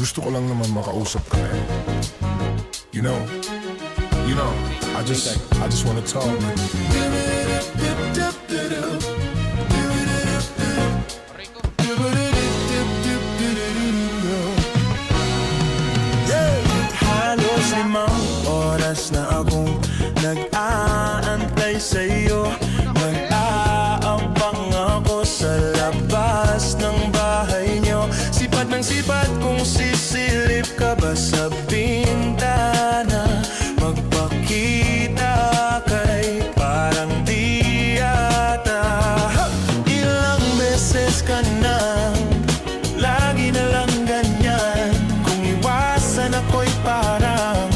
Gusto ko lang naman makausap ka eh. You know, I just wanna talk. Halos 5 oras na akong nag-aantay sa'yo. Nag-aabang ako sa labas ng bahay nyo. Sipat ng sipat kung sisilip ka ba sa bintana. Magpakita kay parang di yata. Ilang beses ka nang lagi na lang ganyan. Kung iwasan ako'y parang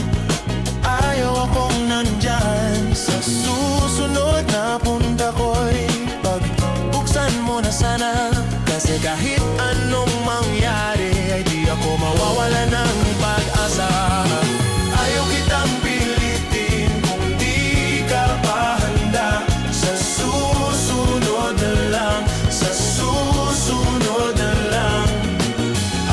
ayaw akong nandyan. Sa susunod na punta ko'y pagbuksan mo na sana. Kasi kahit anong mangyari ay di ako mawawala ng pag-asa. Ayaw kitang pilitin kung di ka pa handa. Sa susunod na lang, sa susunod na lang.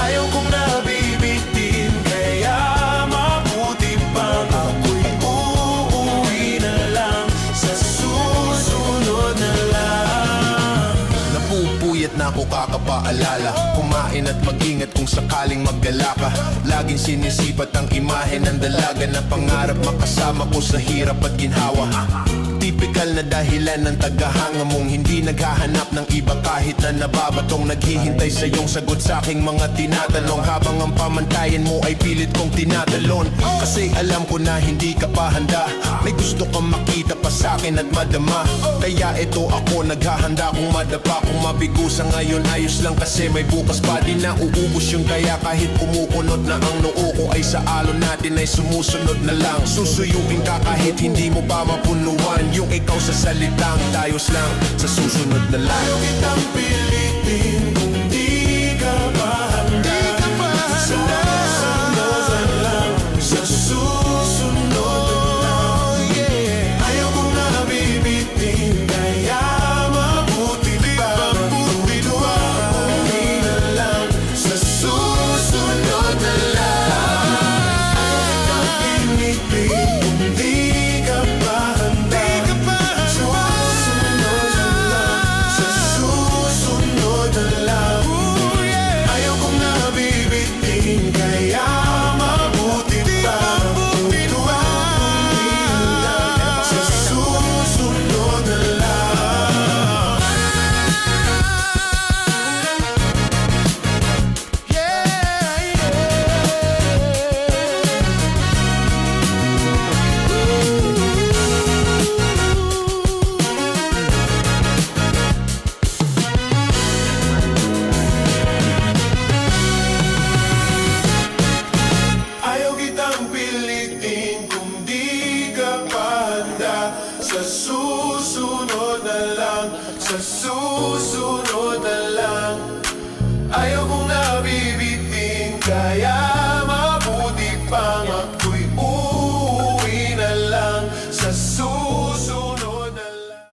Ayaw kong nabibitin, kaya mabuti pang ako'y uuwi na lang. Sa susunod na lang. Napupuyat na ako kakapaalala. Kumain at mag-ingat kung sakaling maggala ka. Laging sinisipat ang imahe ng dalaga na pangarap makasama ko sa hirap at ginhawa. Tipikal na dahilan ng tagahanga mong hindi naghahanap ng iba kahit na nababatong. Naghihintay sa iyong sagot sa aking mga tinatanong, habang ang pamantayan mo ay pilit kong tinatalon. Kasi alam ko na hindi ka pa handa. May gusto kang makita pa sa akin at madama. Kaya ito ako naghahanda kung madapa. Kung mabigo sa ngayon ayos lang, kasi may bukas pa. Di na uubos yung kaya kahit kumukunot na ang noo ko, ay sa alon natin ay sumusunod na lang. Susuyuin ka kahit hindi mo pa mapunuan. Yung ikaw sa salitang tayos lang, sa susunod na lang.